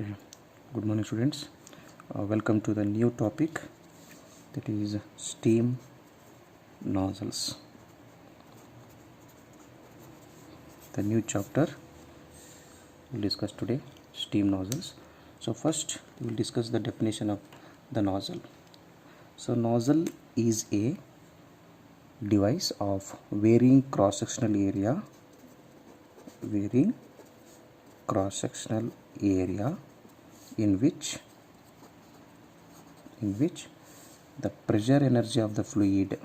Okay, good morning students. Welcome to the new topic, that is steam nozzles. The new chapter we'll discuss today, steam nozzles. So first we will discuss the definition of the nozzle. So nozzle is a device of varying cross-sectional area in which the pressure energy of the fluid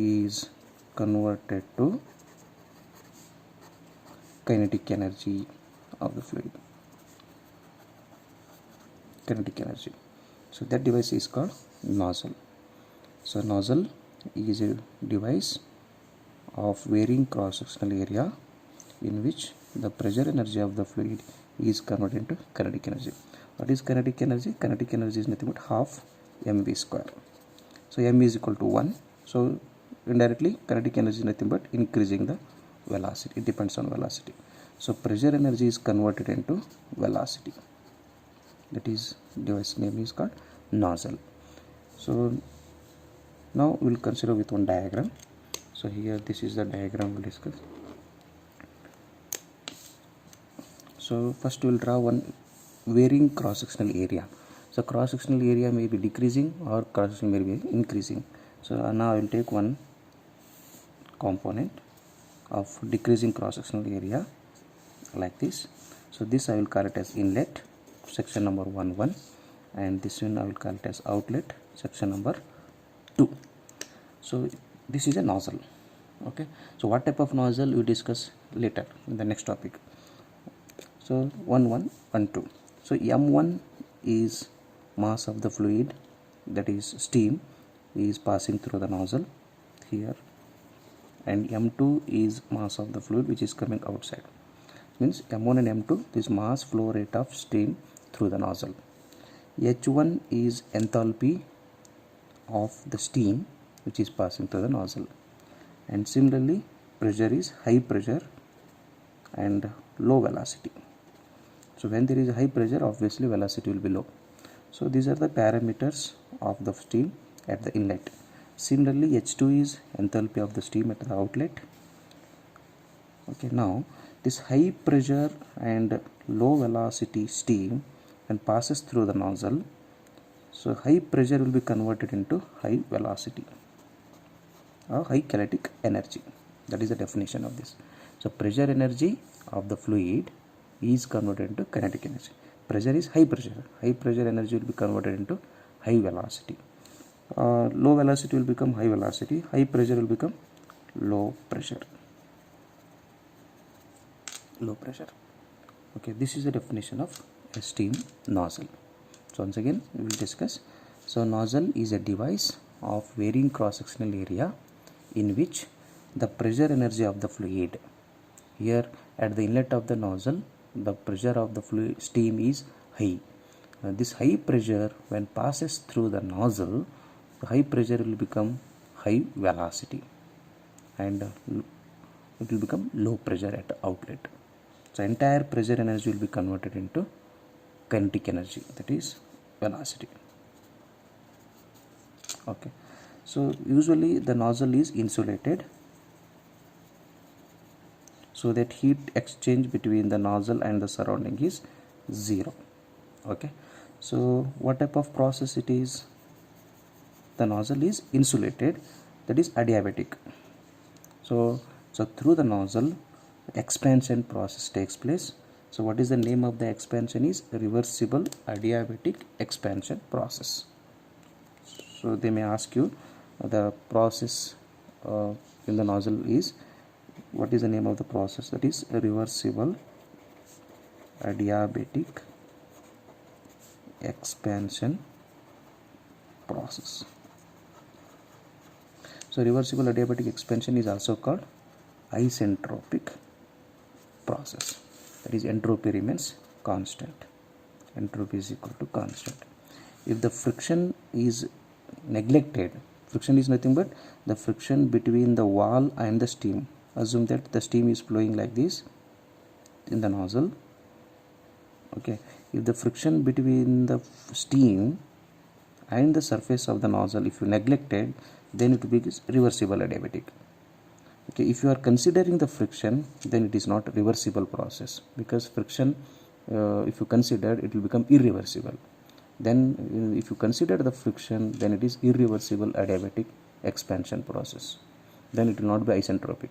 is converted to kinetic energy of the fluid. So that device is called nozzle. So nozzle is a device of varying cross-sectional area in which the pressure energy of the fluid is converted into kinetic energy. What is kinetic energy? Kinetic energy is nothing but half mv square. So m is equal to 1. So indirectly kinetic energy is nothing but increasing the velocity. It depends on velocity. So pressure energy is converted into velocity. That is, device name is called nozzle. So now we will consider with one diagram. So here this is the diagram we'll discuss. So first we will draw one varying cross-sectional area. So cross-sectional area may be decreasing or cross-sectional may be increasing. So now I will take one component of decreasing cross-sectional area like this. So this I will call it as inlet, section number 1, and this one I will call it as outlet, section number 2. So this is a nozzle. Okay, so what type of nozzle we discuss later in the next topic. So 1, 2. So m1 is mass of the fluid, that is steam, is passing through the nozzle here, and m2 is mass of the fluid which is coming outside. Means m1 and m2, this mass flow rate of steam through the nozzle. H1 is enthalpy of the steam which is passing through the nozzle, and similarly pressure is high pressure and low velocity. So when there is high pressure, obviously velocity will be low. So these are the parameters of the steam at the inlet. Similarly H2 is enthalpy of the steam at the outlet. Okay, now this high pressure and low velocity steam when passes through the nozzle, so high pressure will be converted into high velocity or high kinetic energy. That is the definition of this. So pressure energy of the fluid is converted into kinetic energy. Pressure is high pressure. High pressure energy will be converted into high velocity. Low velocity will become high velocity. High pressure will become low pressure. Okay, this is the definition of a steam nozzle. So once again we will discuss. So nozzle is a device of varying cross-sectional area in which the pressure energy of the fluid, here at the inlet of the nozzle, the pressure of the fluid steam is high. This high pressure when passes through the nozzle, the high pressure will become high velocity, and it will become low pressure at the outlet. So entire pressure energy will be converted into kinetic energy, that is velocity. Okay, so usually the nozzle is insulated so that heat exchange between the nozzle and the surrounding is 0. Okay, so what type of process it is? The nozzle is insulated, that is adiabatic. So through the nozzle expansion process takes place. So what is the name of the expansion? Is reversible adiabatic expansion process. So they may ask you the process in the nozzle is, what is the name of the process? That is reversible adiabatic expansion process. So reversible adiabatic expansion is also called isentropic process. That is, entropy remains constant. Entropy is equal to constant. If the friction is neglected, Friction is nothing but the friction between the wall and the steam. Assume that the steam is flowing like this in the nozzle. Okay, if the friction between the steam and the surface of the nozzle, if you neglected, then it will be reversible adiabatic. Okay, if you are considering the friction, then it is not reversible process, because friction, if you consider, it will become irreversible. Then if you consider the friction, then it is irreversible adiabatic expansion process, then it will not be isentropic.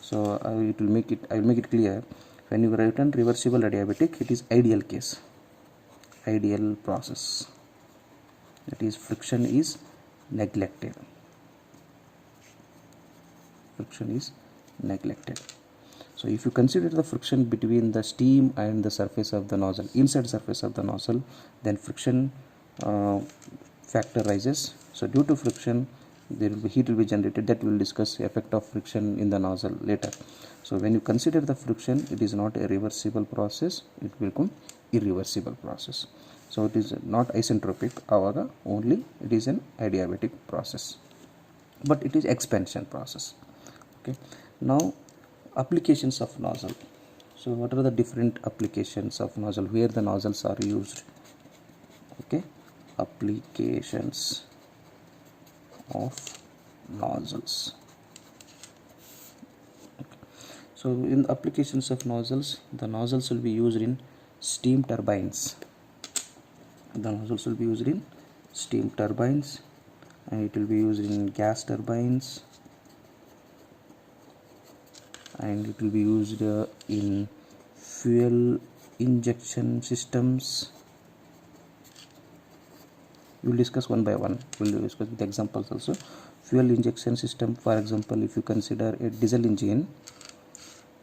So I will make it clear. When you write on reversible adiabatic, it is ideal case, ideal process, that is friction is neglected. Friction is neglected. So if you consider the friction between the steam and the surface of the nozzle, inside surface of the nozzle, then friction factor rises. So due to friction, there will be heat will be generated. That we will discuss effect of friction in the nozzle later. So when you consider the friction, it is not a reversible process, it will become irreversible process. So it is not isentropic, however, only it is an adiabatic process, but it is expansion process. Okay, now applications of nozzle. So what are the different applications of nozzle, where the nozzles are used? Okay, applications of nozzles. Okay. So in applications of nozzles, the nozzles will be used in steam turbines. The nozzles will be used in steam turbines, and it will be used in gas turbines, and it will be used in fuel injection systems. We will discuss one by one. We will discuss with examples also. Fuel injection system, for example, if you consider a diesel engine,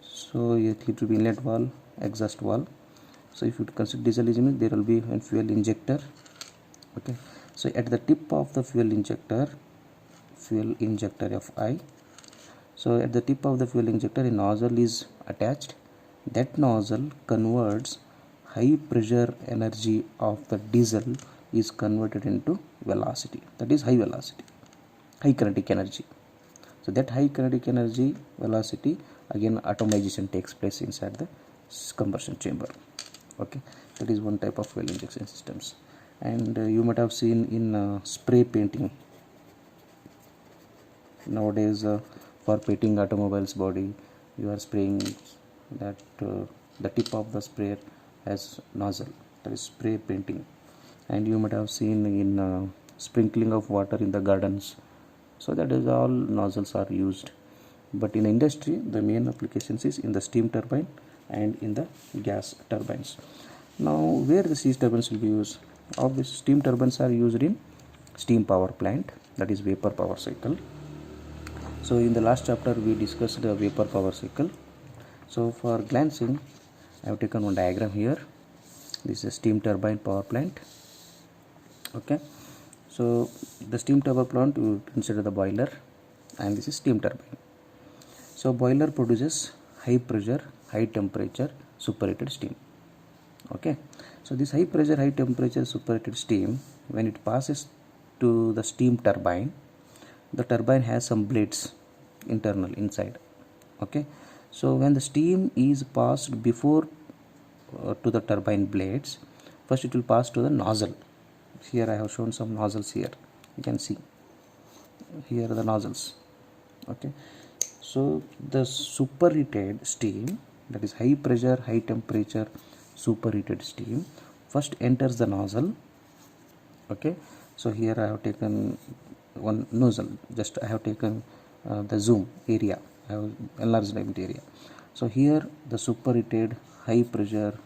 so it will be inlet valve, exhaust valve. So if you consider diesel engine, there will be a fuel injector. Okay, so at the tip of the fuel injector FI, so at the tip of the fuel injector, a nozzle is attached. That nozzle converts high pressure energy of the diesel is converted into velocity, that is high velocity, high kinetic energy. So that high kinetic energy velocity, again atomization takes place inside the combustion chamber. Okay, that is one type of fuel injection systems. And you might have seen in spray painting nowadays, for painting automobiles body, you are spraying that the tip of the sprayer has nozzle, that is spray painting. And you might have seen in sprinkling of water in the gardens, so that is all nozzles are used. But in industry, the main applications is in the steam turbine and in the gas turbines. Now where the steam turbines will be used? Obviously steam turbines are used in steam power plant, that is vapor power cycle. So in the last chapter we discussed the vapor power cycle. So for glancing, I have taken one diagram here. This is a steam turbine power plant. Okay, so the steam turbine plant, you consider the boiler, and this is steam turbine. So boiler produces high pressure, high temperature, superheated steam. Okay, so this high pressure, high temperature, superheated steam, when it passes to the steam turbine, the turbine has some blades internal inside. Okay, so when the steam is passed before to the turbine blades, first it will pass to the nozzle. Here I have shown some nozzles here, you can see here are the nozzles. Okay, so the superheated steam, that is high pressure, high temperature, superheated steam, first enters the nozzle. Okay, so here I have taken one nozzle, just I have taken the zoom area, I have enlarged the area. So here the superheated, high pressure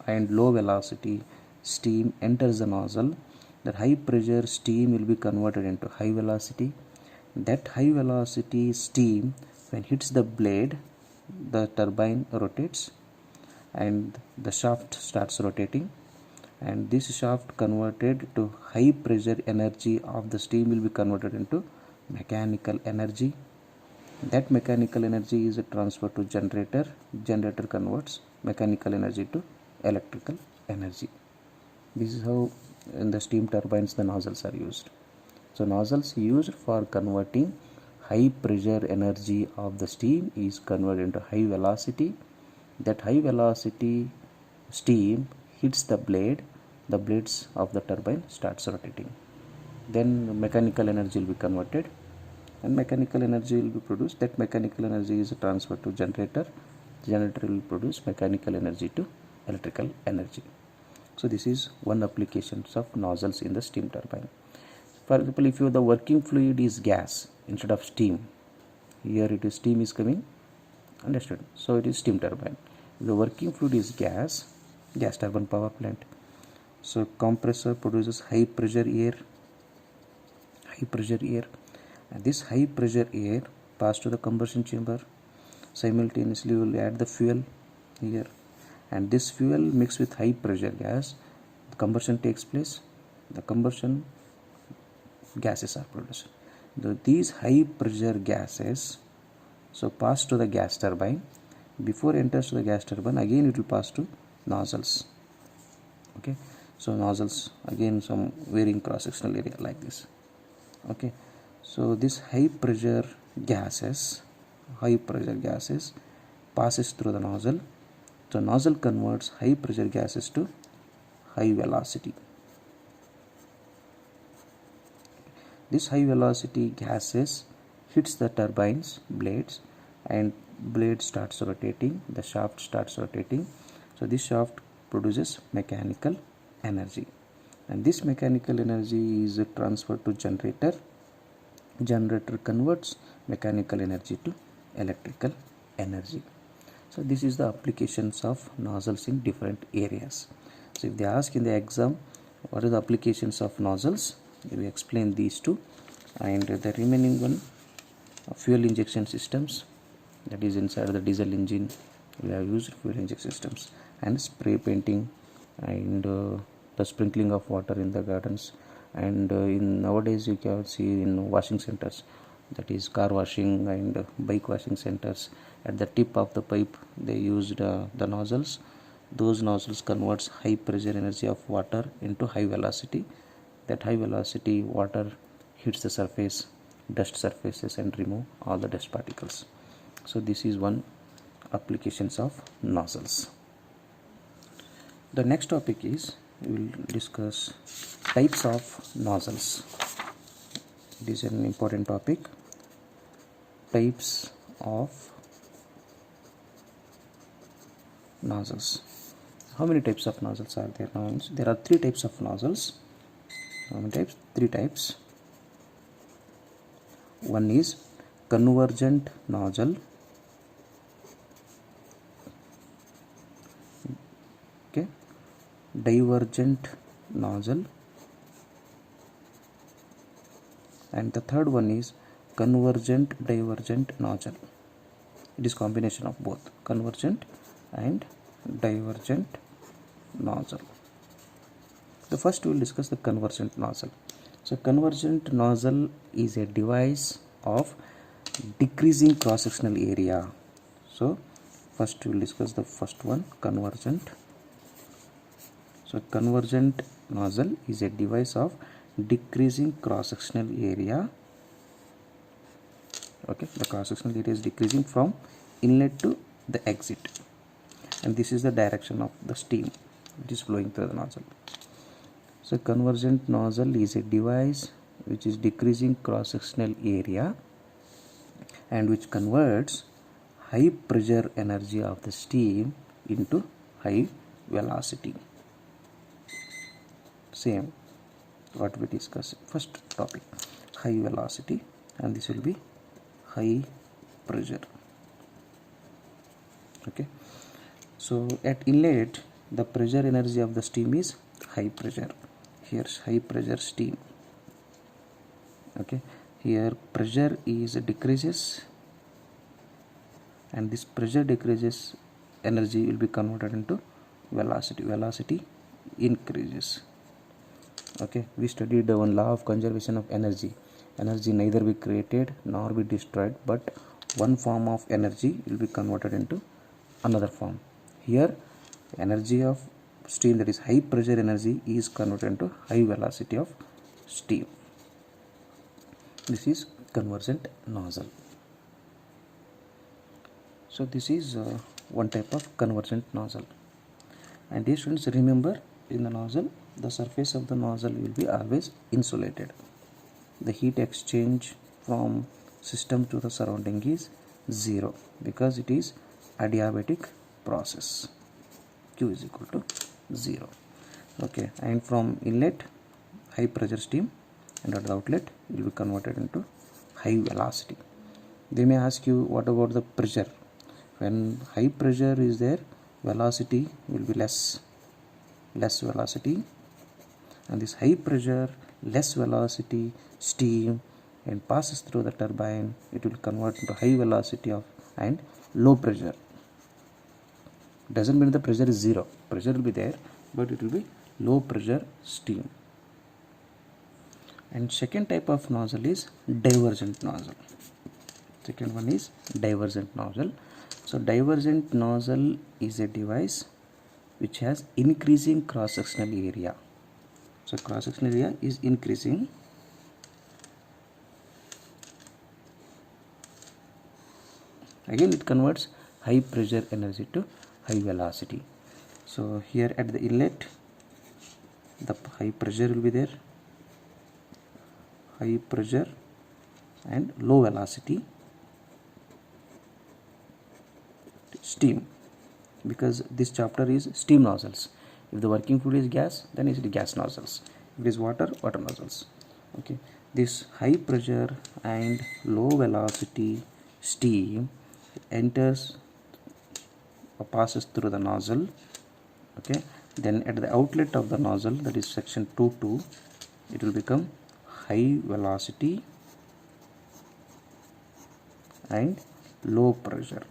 and low velocity steam enters the nozzle. That high pressure steam will be converted into high velocity. That high velocity steam, when hits the blade, the turbine rotates and the shaft starts rotating, and this shaft converted to high pressure energy of the steam will be converted into mechanical energy. That mechanical energy is transferred to generator. Generator converts mechanical energy to electrical energy. This is how in the steam turbines the nozzles are used. So nozzles used for converting high pressure energy of the steam is converted into high velocity. That high velocity steam hits the blades of the turbine starts rotating. Then mechanical energy will be converted and mechanical energy will be produced. That mechanical energy is transferred to generator. The generator will produce mechanical energy to electrical energy. So this is one application of nozzles in the steam turbine. For example, if the working fluid is gas instead of steam, here it is steam is coming, understood? So it is steam turbine. If the working fluid is gas turbine power plant. So compressor produces high pressure air, and this high pressure air pass to the combustion chamber. Simultaneously we will add the fuel here, and this fuel mixed with high pressure gas, the combustion takes place. The combustion gases are produced. These high pressure gases so pass to the gas turbine. Before enters to the gas turbine, again it will pass to nozzles. Okay, so nozzles again some varying cross sectional area like this. Okay, so this high pressure gases passes through the nozzle. So nozzle converts high pressure gases to high velocity. This high velocity gases hits the turbine's blades, and blade starts rotating, the shaft starts rotating. So this shaft produces mechanical energy, and this mechanical energy is transferred to generator. Generator converts mechanical energy to electrical energy. So this is the applications of nozzles in different areas. So if they ask in the exam what are the applications of nozzles, we explain these two, and the remaining one fuel injection systems, that is inside the diesel engine we have used fuel injection systems, and spray painting, and the sprinkling of water in the gardens, and in nowadays you can see in washing centers, that is car washing and bike washing centers, at the tip of the pipe they used the nozzles. Those nozzles converts high pressure energy of water into high velocity. That high velocity water hits the surface, dust surfaces, and remove all the dust particles. So this is one applications of nozzles. The next topic is we will discuss types of nozzles. It is an important topic. Types of nozzles. How many types of nozzles are there now? There are 3 types of nozzles. How many types? 3 types. One is convergent nozzle. Okay. Divergent nozzle. And the third one is convergent divergent nozzle. It is combination of both convergent and divergent nozzle. The first we will discuss the convergent nozzle. So convergent nozzle is a device of decreasing cross sectional area. So first we will discuss the first one, convergent. So convergent nozzle is a device of decreasing cross sectional area. Okay, the cross sectional area is decreasing from inlet to the exit, and this is the direction of the steam which is flowing through the nozzle. So convergent nozzle is a device which is decreasing cross sectional area and which converts high pressure energy of the steam into high velocity. Same what we discussed first topic, high velocity, and this will be high pressure. Okay, so at inlet the pressure energy of the steam is high pressure. Here's high pressure steam. Okay, here pressure is decreases, and this pressure decreases, energy will be converted into velocity. Velocity increases. Okay, we studied one law of conservation of energy. Energy neither be created nor be destroyed, but one form of energy will be converted into another form. Here energy of steam, that is high pressure energy, is converted into high velocity of steam. This is convergent nozzle. So this is one type of convergent nozzle. And dear students, remember, in the nozzle, the surface of the nozzle will be always insulated. The heat exchange from system to the surrounding is 0 because it is adiabatic process. Q is equal to 0. Okay, and from inlet, high pressure steam, and at the outlet it will be converted into high velocity. They may ask you, what about the pressure? When high pressure is there, velocity will be less velocity, and this high pressure, less velocity steam and passes through the turbine, it will convert into high velocity of and low pressure. Doesn't mean the pressure is 0, pressure will be there, but it will be low pressure steam. And second type of nozzle is divergent nozzle. Second one is divergent nozzle. So divergent nozzle is a device which has increasing cross-sectional area. So cross-sectional area is increasing. Again, it converts high pressure energy to high velocity. So here at the inlet, the high pressure will be there, high pressure and low velocity steam, because this chapter is steam nozzles. If the working fluid is gas, then it is gas nozzles. If it is water, water nozzles. Okay, this high pressure and low velocity steam enters or passes through the nozzle. Okay, then at the outlet of the nozzle, that is section 2.2, it will become high velocity and low pressure.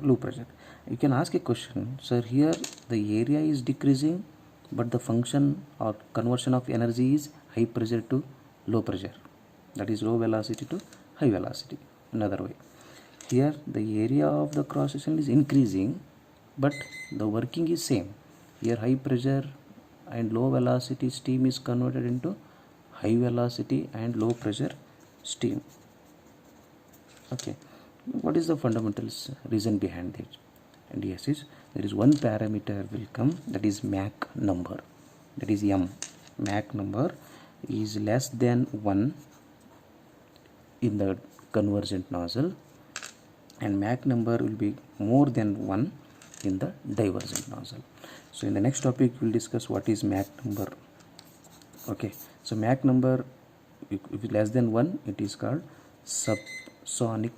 You can ask a question, sir, here the area is decreasing, but the function or conversion of energy is high pressure to low pressure, that is low velocity to high velocity. Another way, here the area of the cross section is increasing, but the working is same. Here high pressure and low velocity steam is converted into high velocity and low pressure steam. Okay, what is the fundamental reason behind it? And yes, there is one parameter will come, that is Mach number, that is M. Mach number is less than 1 in the convergent nozzle, and Mach number will be more than 1 in the divergent nozzle. So in the next topic we will discuss what is Mach number. Okay, so Mach number, if it is less than 1, it is called subsonic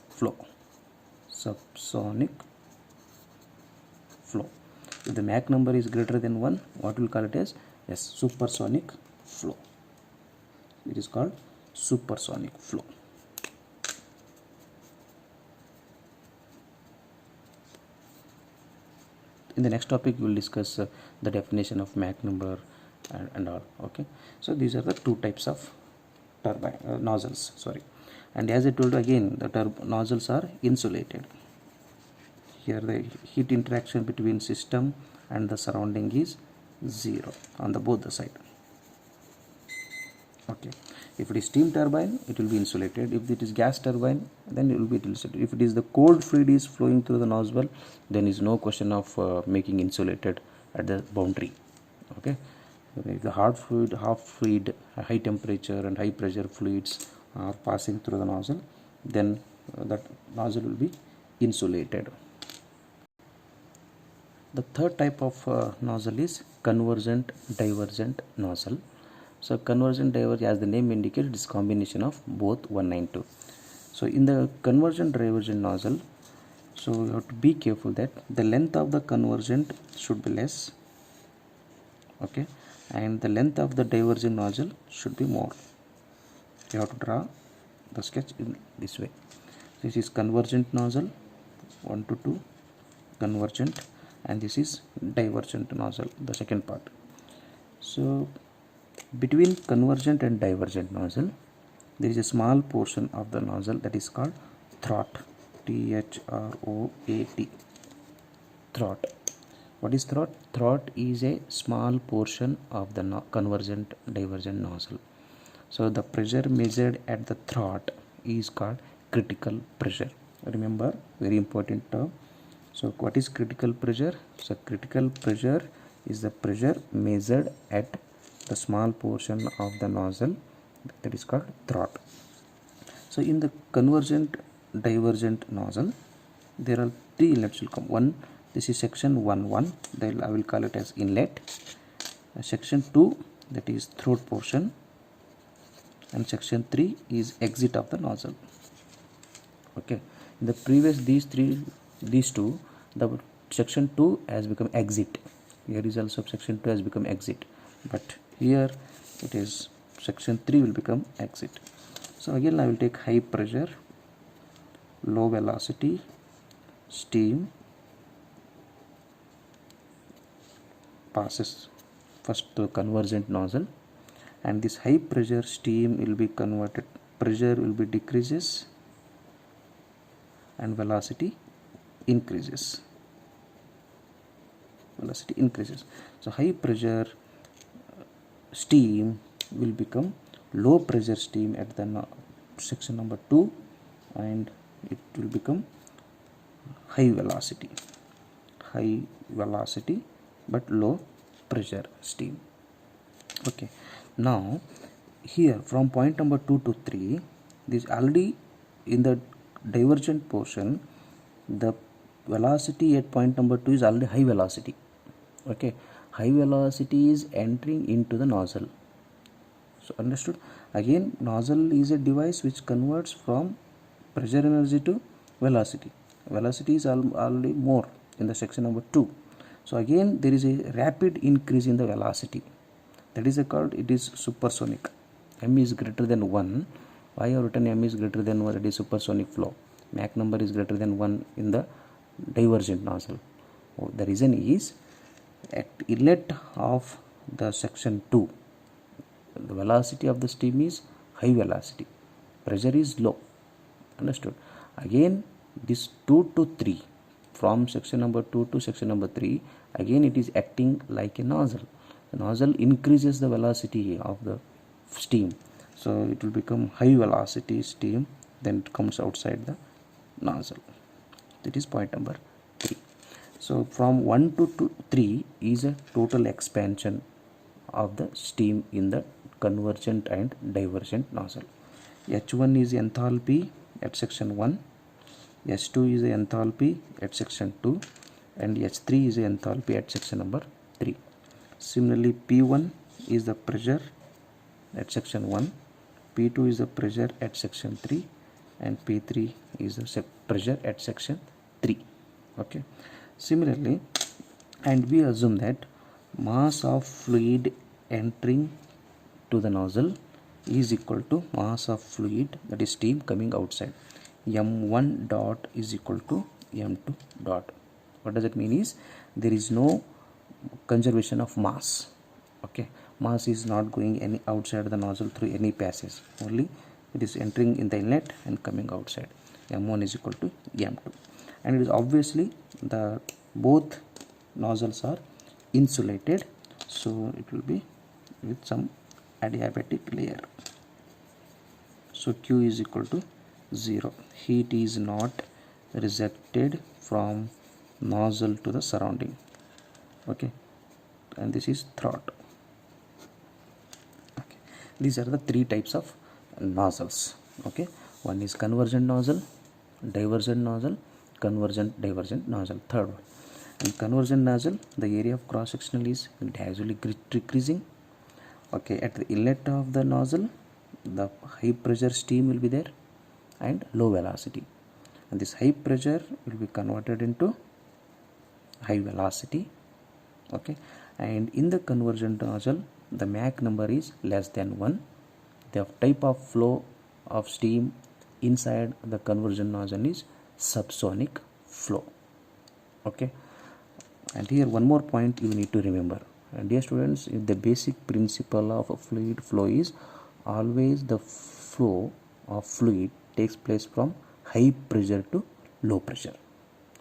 flow. Subsonic flow. If the Mach number is greater than 1, what we will call it as? Yes, supersonic flow. It is called supersonic flow. In the next topic we will discuss the definition of Mach number and all. Okay, so these are the two types of turbine nozzles, sorry. And as I told you again, the nozzles are insulated. Here the heat interaction between system and the surrounding is 0 on the both the side. Okay, if it is steam turbine, it will be insulated. If it is gas turbine, then it will be insulated. If it is the cold fluid is flowing through the nozzle, then is no question of making insulated at the boundary. Okay, if the hard fluid, half fluid, high temperature and high pressure fluids are passing through the nozzle, then that nozzle will be insulated. The third type of nozzle is convergent divergent nozzle. So convergent divergent, as the name indicates, it is combination of both 1 and 2. So in the convergent divergent nozzle, so you have to be careful that the length of the convergent should be less, okay, and the length of the divergent nozzle should be more. You have to draw the sketch in this way. This is convergent nozzle 1 to 2 convergent, and this is divergent nozzle, the second part. So between convergent and divergent nozzle, there is a small portion of the nozzle that is called throat, Throat. Throat. What is throat? Throat is a small portion of the convergent divergent nozzle. So the pressure measured at the throat is called critical pressure. Remember, very important term. So what is critical pressure? So critical pressure is the pressure measured at the small portion of the nozzle, that is called throat. So in the convergent divergent nozzle, there are three inlets will come. One, this is section 1, then I will call it as inlet. Section 2, that is throat portion, and section 3 is exit of the nozzle. Okay, in the previous these two, the section 2 has become exit. Here is also section 2 has become exit, but here it is section 3 will become exit. So again I will take high pressure, low velocity steam passes first to convergent nozzle, and this high pressure steam will be converted, pressure will be decreases and velocity increases. So high pressure steam will become low pressure steam at the section number 2, and it will become high velocity but low pressure steam. Okay, now here from point number 2 to 3, this already in the divergent portion, the velocity at point number 2 is already high velocity. Okay, high velocity is entering into the nozzle. So understood? Again, nozzle is a device which converts from pressure energy to velocity. Velocity is already more in the section number 2. So again there is a rapid increase in the velocity. That is called, it is supersonic. M is greater than 1. Why I have written M is greater than 1? That is supersonic flow. Mach number is greater than 1 in the divergent nozzle. The reason is at inlet of the section 2, the velocity of the steam is high velocity, pressure is low. Understood? Again this 2 to 3, from section number 2 to section number 3, again it is acting like a nozzle. The nozzle increases the velocity of the steam, so it will become high velocity steam, then it comes outside the nozzle. That is point number 3. So from 1 to 3 is a total expansion of the steam in the convergent and divergent nozzle. H1 is enthalpy at section 1, H2 is the enthalpy at section 2, and H3 is the enthalpy at section number 3. Similarly, P1 is the pressure at section 1, P2 is the pressure at section 3, and P3 is the pressure at section 3. Okay. Similarly, and we assume that mass of fluid entering to the nozzle is equal to mass of fluid, that is steam, coming outside. M1 dot is equal to M2 dot. What does it mean is there is no conservation of mass. Okay, mass is not going any outside the nozzle through any passage, only it is entering in the inlet and coming outside. M1 is equal to M2, and it is obviously the both nozzles are insulated, so it will be with some adiabatic layer. So Q is equal to 0. Heat is not rejected from nozzle to the surrounding. Okay, and this is throat. Okay, these are the three types of nozzles. Okay, one is convergent nozzle, divergent nozzle, convergent divergent nozzle. Third one, in convergent nozzle, the area of cross sectional is gradually decreasing. Okay, at the inlet of the nozzle, the high pressure steam will be there and low velocity, and this high pressure will be converted into high velocity. Okay, and in the convergent nozzle, the Mach number is less than 1. The type of flow of steam inside the convergent nozzle is subsonic flow. Okay, and here one more point you need to remember, and dear students, the basic principle of a fluid flow is always the flow of fluid takes place from high pressure to low pressure.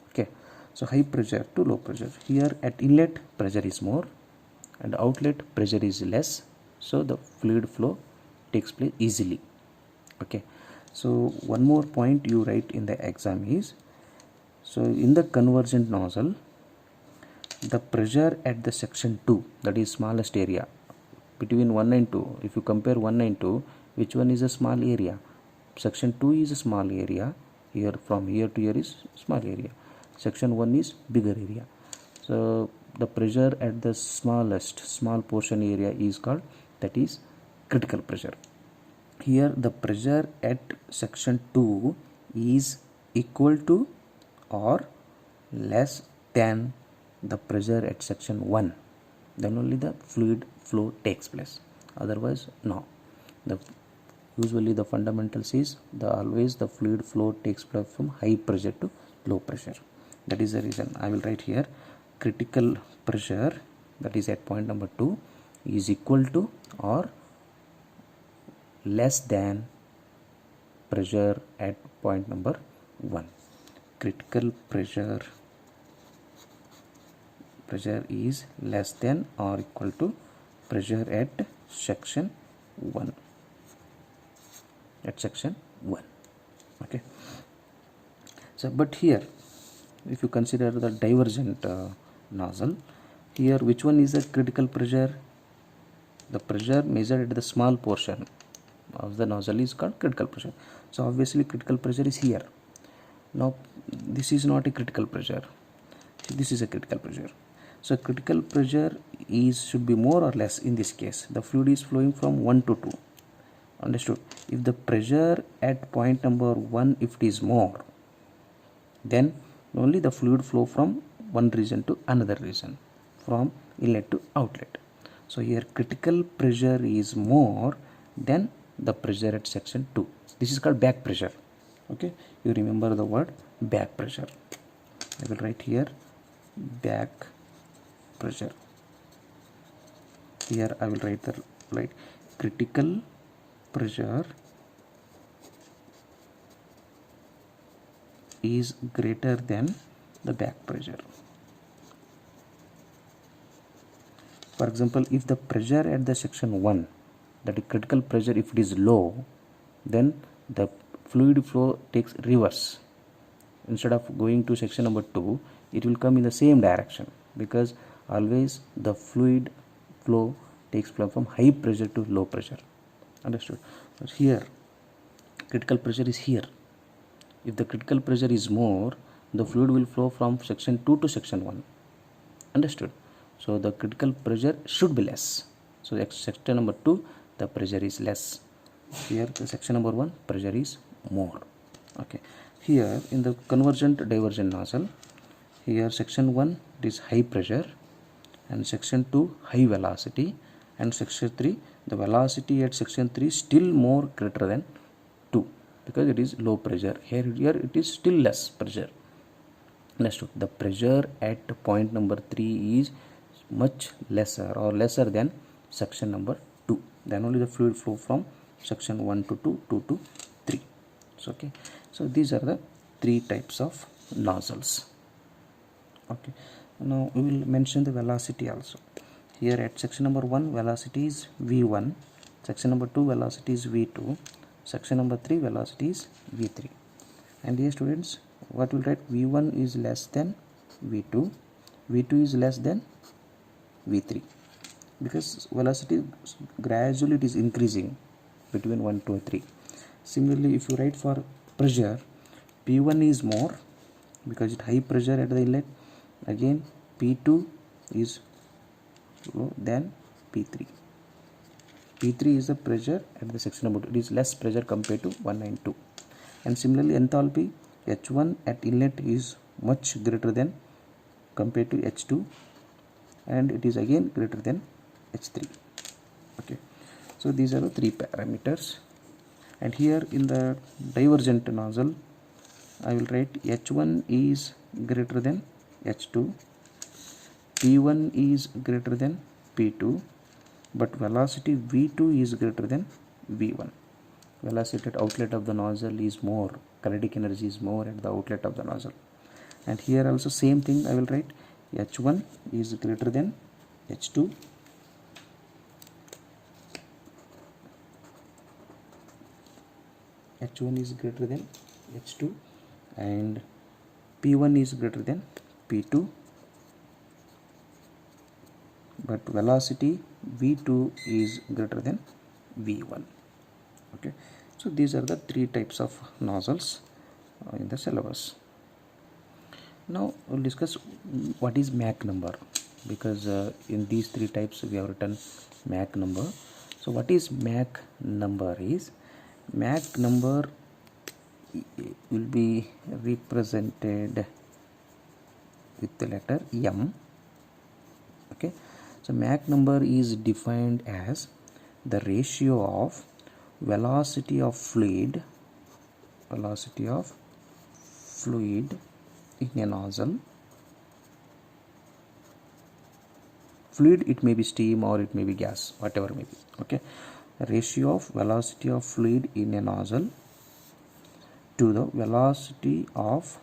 Okay, So high pressure to low pressure. Here at inlet pressure is more and outlet pressure is less, so the fluid flow takes place easily. Okay, so one more point you write in the exam is, so in the convergent nozzle, the pressure at the section 2, that is smallest area between 1 and 2, if you compare 1 and 2, which one is a small area? Section 2 is a small area. Here from here to here is small area. Section 1 is bigger area. So the pressure at the small portion area is called, that is critical pressure. Here the pressure at section 2 is equal to or less than the pressure at section 1, then only the fluid flow takes place, otherwise no. Usually the fundamentals is always the fluid flow takes place from high pressure to low pressure. That is the reason I will write here critical pressure, that is at point number 2, is equal to or less than pressure at point number 1. Critical pressure is less than or equal to pressure at section 1. Okay, so but here if you consider the divergent nozzle, here which one is the critical pressure? The pressure measured at the small portion of the nozzle is called critical pressure. So obviously critical pressure is here. Now this is not a critical pressure, this is a critical pressure. So critical pressure should be more or less. In this case the fluid is flowing from 1 to 2. Understood? If the pressure at point number 1, if it is more, then only the fluid flow from one region to another region, from inlet to outlet. So here critical pressure is more than the pressure at section 2. This is called back pressure. Okay, you remember the word back pressure. I will write here back pressure. Here I will write critical pressure is greater than the back pressure. For example, if the pressure at the section 1, that is critical pressure, if it is low, then the fluid flow takes reverse. Instead of going to section number 2, it will come in the same direction, because always the fluid flow takes place from high pressure to low pressure. Understood? But here critical pressure is here. If the critical pressure is more, the fluid will flow from section 2 to section 1. Understood? So the critical pressure should be less. So section number 2, the pressure is less. Here the section number 1, pressure is more. Okay, here in the convergent divergent nozzle, here section 1 it is high pressure, and section 2 high velocity, and section 3 the velocity at section 3 still more greater than 2, because it is low pressure. Here it is still less pressure. Understood? The pressure at point number 3 is much lesser or lesser than section number 2. Then only the fluid flow from section 1 to 2, 2 to 3. So okay, so these are the 3 types of nozzles. Okay, now we will mention the velocity also. Here at section number 1, velocity is v1, section number 2, velocity is v2, section number 3, velocity is v3. And here students, what will write? v1 is less than v2, v2 is less than v3, because velocity gradually it is increasing between 1 to 3. Similarly, if you write for pressure, P1 is more because it high pressure at the inlet. Again P2 is low than P3. P3 is the pressure at the section number 2. It is less pressure compared to 1 and 2. And similarly, enthalpy, H1 at inlet is much greater than compared to H2, and it is again greater than H3. Okay, so these are the 3 parameters. And here in the divergent nozzle, I will write H1 is greater than H2, P1 is greater than P2, but velocity V2 is greater than V1. Velocity at outlet of the nozzle is more, kinetic energy is more at the outlet of the nozzle. and here also same thing I will write. H1 is greater than H2, H1 is greater than H2, and P1 is greater than P2, but velocity V2 is greater than V1. Okay, so these are the three types of nozzles in the syllabus. Now we'll discuss what is Mach number, because in these three types we have written Mach number. So what is Mach number is, Mach number will be represented with the letter M. Okay, so Mach number is defined as the ratio of velocity of fluid in a nozzle. Fluid, it may be steam or it may be gas, whatever may be. Okay, ratio of velocity of fluid in a nozzle to the velocity of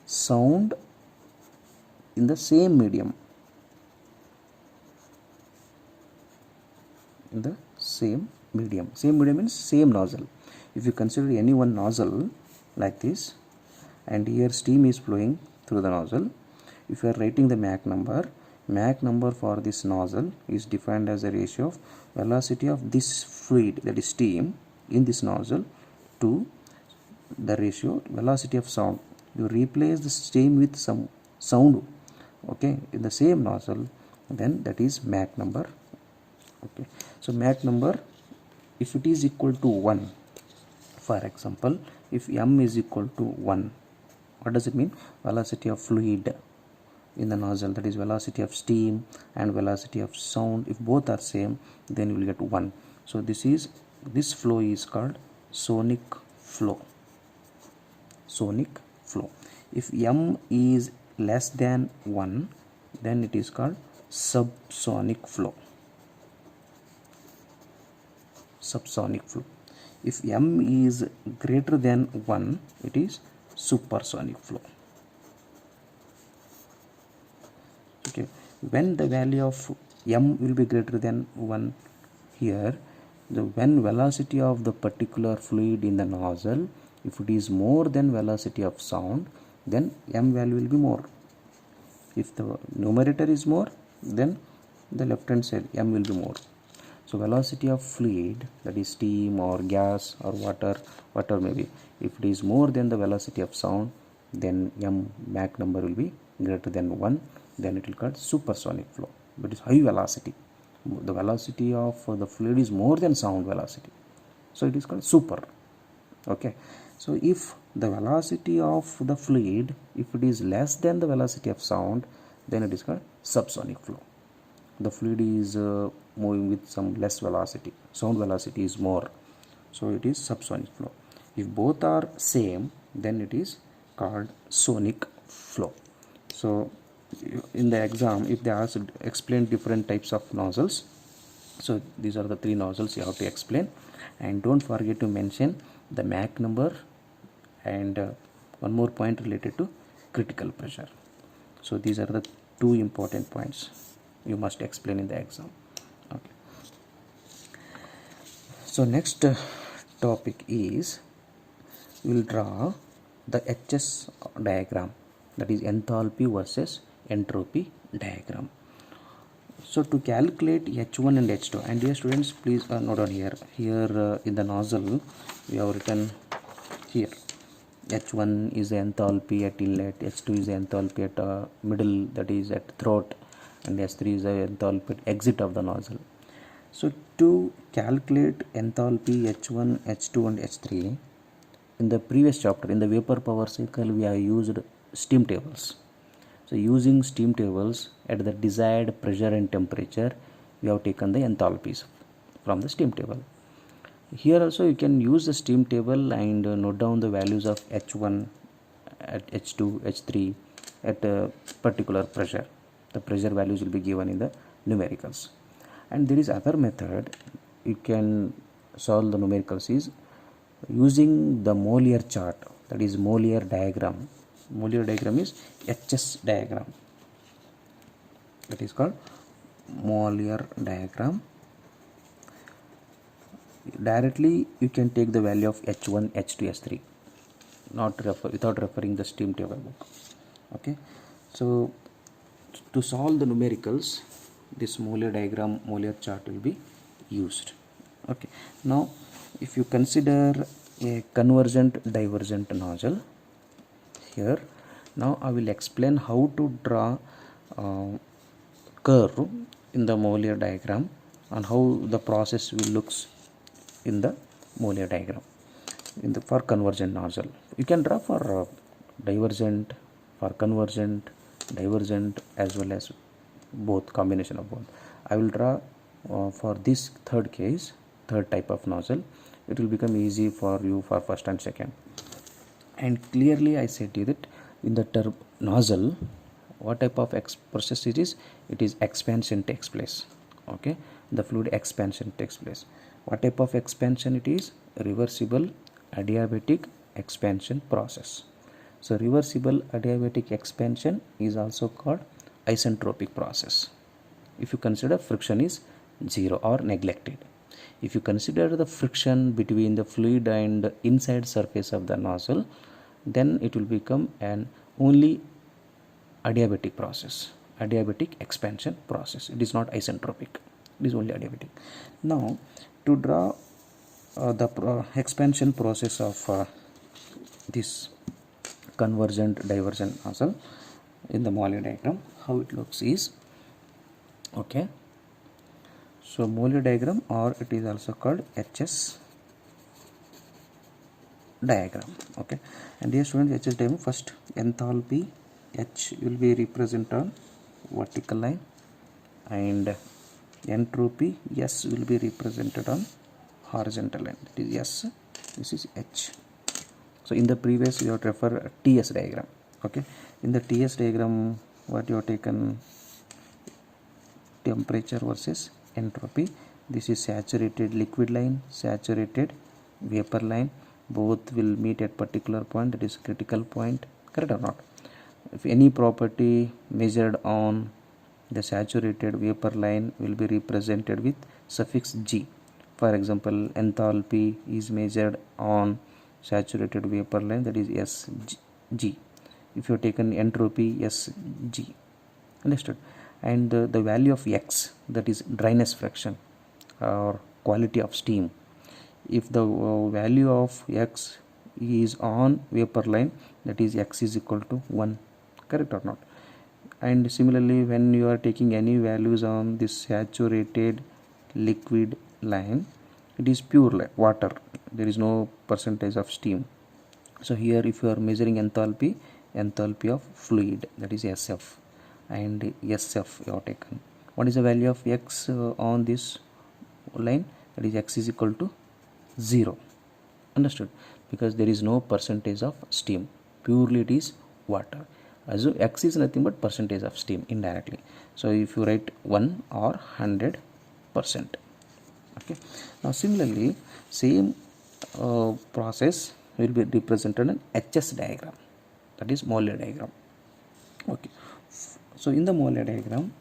sound in the same medium. Same medium means same nozzle. If you consider any one nozzle like this, and here steam is flowing through the nozzle, if you are writing the Mach number for this nozzle is defined as a ratio of velocity of this fluid, that is steam, in this nozzle to the ratio velocity of sound. You replace the steam with some sound, okay, in the same nozzle, then that is Mach number. Okay, so Mach number, if it is equal to 1, for example, if M is equal to 1, what does it mean? Velocity of fluid in the nozzle, that is velocity of steam and velocity of sound, if both are same, then you will get 1. So this flow is called sonic flow. If M is less than 1, then it is called subsonic flow. If M is greater than 1, it is supersonic flow. Okay, when the value of M will be greater than 1, here when velocity of the particular fluid in the nozzle, if it is more than velocity of sound, then M value will be more. If the numerator is more, then the left hand side M will be more. So velocity of fluid, that is steam or gas or water, whatever may be, if it is more than the velocity of sound, then Mach number will be greater than 1, then it will called supersonic flow. But it's high velocity. The velocity of the fluid is more than sound velocity, so it is called super. Okay, so if the velocity of the fluid, if it is less than the velocity of sound, then it is called subsonic flow. The fluid is moving with some less velocity, sound velocity is more, so it is subsonic flow. If both are same, then it is called sonic flow. So in the exam, if they ask explain different types of nozzles, so these are the three nozzles you have to explain, and don't forget to mention the Mach number and one more point related to critical pressure. So these are the two important points you must explain in the exam. Okay, so next topic is we will draw the HS diagram, that is enthalpy versus entropy diagram. So to calculate H1 and H2, and dear students, please note down here in the nozzle we have written here H1 is the enthalpy at inlet, H2 is the enthalpy at middle, that is at throat, and S3 is the enthalpy at exit of the nozzle. So to calculate enthalpy H1, H2 and H3, in the previous chapter in the vapor power cycle we have used steam tables. So using steam tables at the desired pressure and temperature, we have taken the enthalpies from the steam table. Here also you can use the steam table and note down the values of H1 at H2, H3 at a particular pressure. The pressure values will be given in the numericals. And there is other method you can solve the numericals is using the Mollier chart, that is Mollier diagram. Mollier diagram is HS diagram, that is called Mollier diagram. Directly you can take the value of H1, H2, H3, without referring the steam table book. Okay, so to solve the numericals, this Mollier diagram, Mollier chart will be used. Okay, now if you consider a convergent divergent nozzle here, now I will explain how to draw curve in the Mollier diagram and how the process will looks in the Mollier diagram for convergent nozzle. You can draw for divergent, for convergent, divergent, as well as both, combination of both. I will draw for this third case, third type of nozzle. It will become easy for you for first and second. And clearly I said to you that in the nozzle, what type of process it is? It is expansion takes place. Okay, the fluid expansion takes place. What type of expansion it is? Reversible adiabatic expansion process. So reversible adiabatic expansion is also called isentropic process if you consider friction is zero or neglected. If you consider the friction between the fluid and the inside surface of the nozzle, then it will become an only adiabatic process, adiabatic expansion process. It is not isentropic, it is only adiabatic. Now to draw the expansion process of this convergent divergent nozzle in the Mollier diagram, how it looks is, okay, so Mollier diagram, or it is also called HS diagram. Okay, and dear students, HS diagram, first enthalpy H will be represented on vertical line and entropy S will be represented on horizontal line, that is S, this is H. So in the previous you have to refer TS diagram. Okay, in the TS diagram what you have taken, temperature versus entropy. This is saturated liquid line, saturated vapor line, both will meet at particular point, that is critical point, correct or not? If any property measured on the saturated vapor line will be represented with suffix G. For example, enthalpy is measured on saturated vapor line, that is SG. If you have taken entropy, SG. Understood? And the value of X, that is dryness fraction or quality of steam. If the value of X is on vapor line, that is X is equal to 1, correct or not? And similarly, when you are taking any values on this saturated liquid line, it is pure water, there is no percentage of steam. So here if you are measuring enthalpy of fluid, that is SF, and SF you have taken. What is the value of X on this line? That is X is equal to 0. Understood? Because there is no percentage of steam, purely it is water. So X is nothing but percentage of steam indirectly. So if you write 1 or 100%. Okay. Now similarly, same process will be represented in HS diagram, that is Mollier diagram. Okay. So in the Mollier diagram,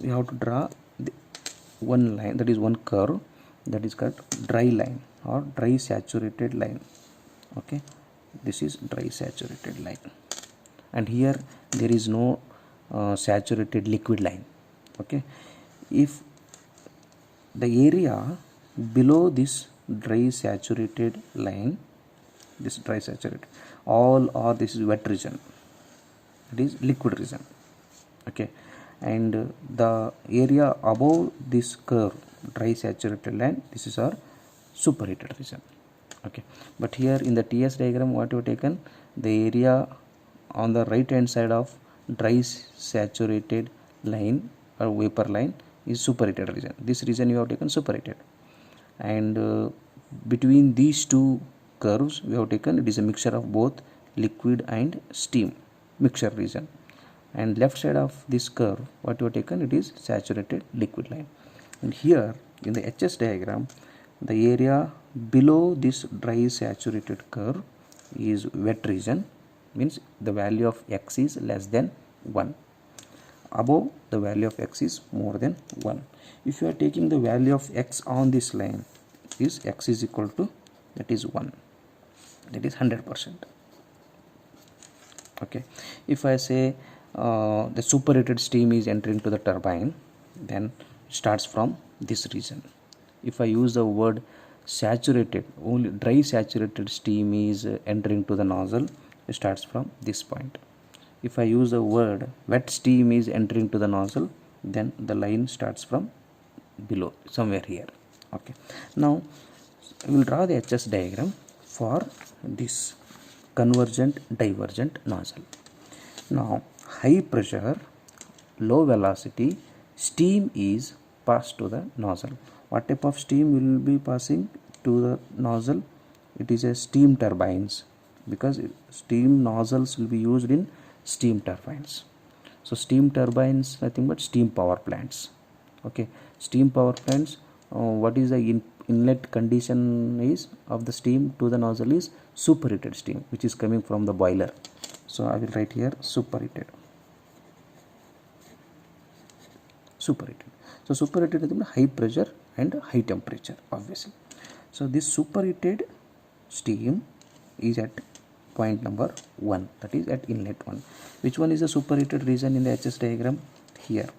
we have to draw one line, that is one curve, that is called dry line or dry saturated line. Okay, this is dry saturated line, and here there is no saturated liquid line. Okay, if the area below this dry saturated line, this dry saturated, all or this is wet region, it is liquid region. Okay, and the area above this curve, dry saturated line, this is our superheated region. Okay, but here in the TS diagram what you have taken, the area on the right hand side of dry saturated line or vapor line is superheated region. This region you have taken superheated, and between these two curves we have taken, it is a mixture of both liquid and steam mixture region. And left side of this curve what you have taken, it is saturated liquid line. And here in the HS diagram, the area below this dry saturated curve is wet region, means the value of x is less than 1. Above, the value of x is more than 1. If you are taking the value of x on this line, is x is equal to, that is 1, that is 100%. Okay, if I say the superheated steam is entering to the turbine, then it starts from this region. If I use the word saturated, only dry saturated steam is entering to the nozzle, it starts from this point. If I use the word wet steam is entering to the nozzle, then the line starts from below, somewhere here. Okay, now we will draw the HS diagram for this convergent divergent nozzle. Now high pressure, low velocity steam is passed to the nozzle. What type of steam will be passing to the nozzle? It is a steam turbines, because steam nozzles will be used in steam turbines. So steam turbines, nothing but steam power plants. Okay, steam power plants, what is the inlet condition is of the steam to the nozzle is superheated steam, which is coming from the boiler. So I will write here superheated. Superheated. So superheated is high pressure and high temperature, obviously. So this superheated steam is at point number 1, that is at inlet 1. Which one is the superheated region in the HS diagram? Here.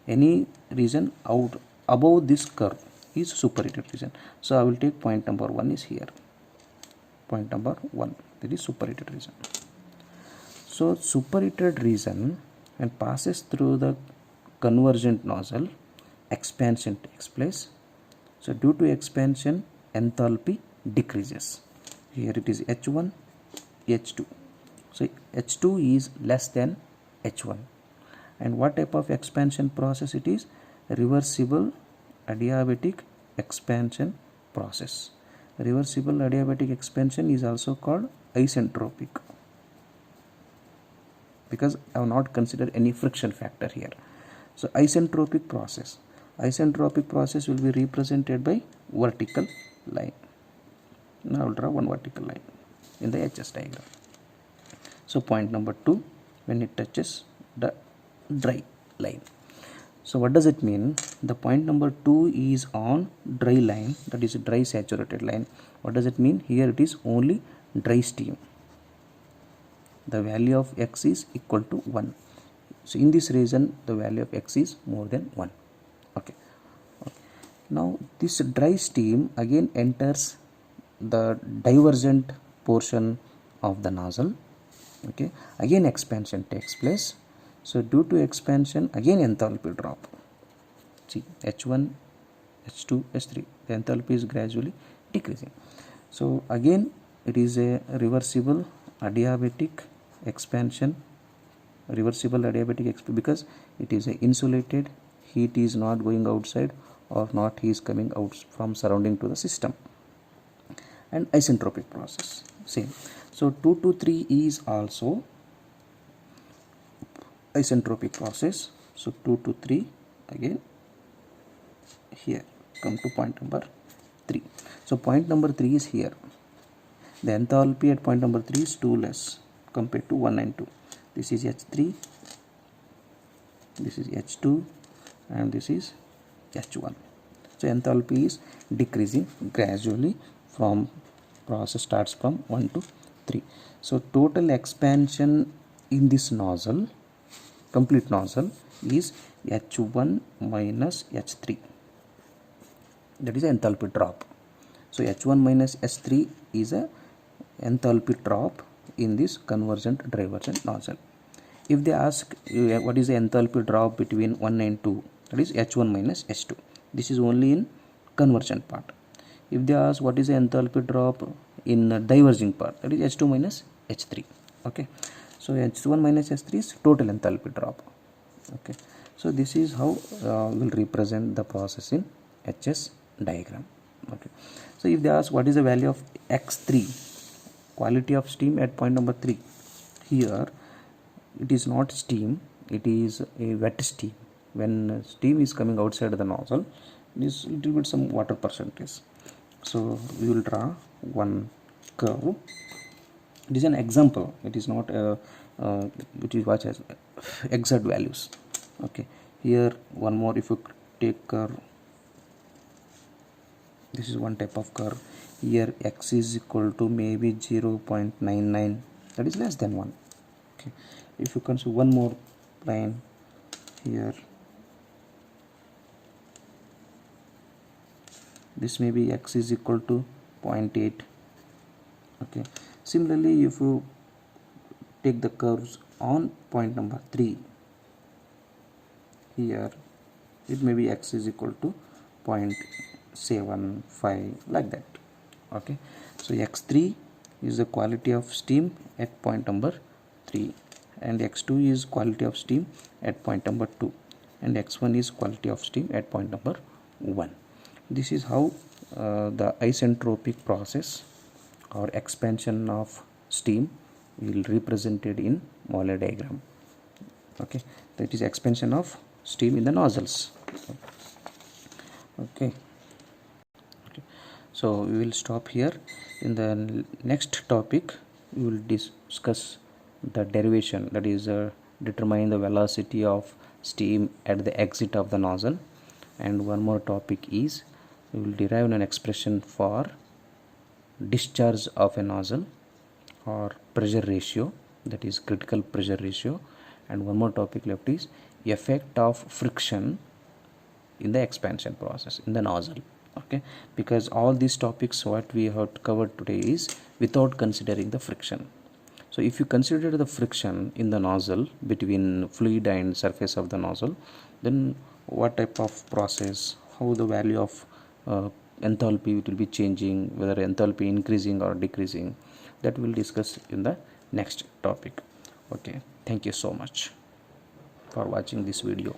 Any region out above this curve is superheated region. So I will take point number 1 is here. Point number 1, that is superheated region. So superheated region, and passes through the convergent nozzle, expansion takes place. So due to expansion, enthalpy decreases. Here it is H1, H2. So H2 is less than H1. And what type of expansion process it is? Reversible adiabatic expansion process. Reversible adiabatic expansion is also called isentropic, because I have not considered any friction factor here. So isentropic process. Isentropic process will be represented by vertical line. Now I will draw one vertical line in the HS diagram. So point number 2, when it touches the dry line. So what does it mean? The point number 2 is on dry line, that is a dry saturated line. What does it mean? Here it is only dry steam. The value of x is equal to 1. So in this region, the value of x is more than 1. Okay. Now this dry steam again enters the divergent portion of the nozzle. Okay, again expansion takes place. So due to expansion, again enthalpy drop. See, H1, H2, H3, the enthalpy is gradually decreasing. So again it is a reversible adiabatic expansion. Because it is a insulated, heat is not going outside, or not he is coming out from surrounding to the system. And isentropic process, same. So 2 to 3 is also isentropic process. So 2 to 3 again here, come to point number 3. So point number 3 is here. The enthalpy at point number 3 is 2 less compared to 1 and 2. This is H3, this is H2, and this is H1. So enthalpy is decreasing gradually, from process starts from 1 to 3. So total expansion in this nozzle, complete nozzle, is H1 minus H3. That is enthalpy drop. So H1 minus H3 is a enthalpy drop in this convergent divergent nozzle. If they ask what is the enthalpy drop between 1 and 2, that is H1 minus H2. This is only in convergent part. If they ask what is the enthalpy drop in the diverging part, that is H2 minus H3. Okay, so H1 minus H3 is total enthalpy drop. Okay, so this is how we will represent the process in HS diagram. Okay, so if they ask what is the value of X3, quality of steam at point number 3, here it is not steam, it is a wet steam. When steam is coming outside the nozzle, it is little bit some water percentage. So we will draw one curve. It is an example, it is not which is watch as exact values. Okay, here one more. If you take curve, this is one type of curve. Here x is equal to maybe 0.99, that is less than 1. Okay, if you consider one more line here, this may be x is equal to 0.8. okay, similarly if you take the curves on point number 3, here it may be x is equal to 0.75, like that. Okay, so x3 is the quality of steam at point number 3, and x2 is quality of steam at point number 2, and x1 is quality of steam at point number 1. This is how the isentropic process or expansion of steam will represented in Moeller diagram. Okay, that is expansion of steam in the nozzles. Okay, so we will stop here. In the next topic we will discuss the derivation, that is determine the velocity of steam at the exit of the nozzle, and one more topic is we will derive an expression for discharge of a nozzle or pressure ratio, that is critical pressure ratio, and one more topic left is effect of friction in the expansion process in the nozzle. Okay, because all these topics what we have covered today is without considering the friction. So if you consider the friction in the nozzle between fluid and surface of the nozzle, then what type of process, how the value of enthalpy it will be changing, whether enthalpy increasing or decreasing, that we'll discuss in the next topic. Okay, thank you so much for watching this video.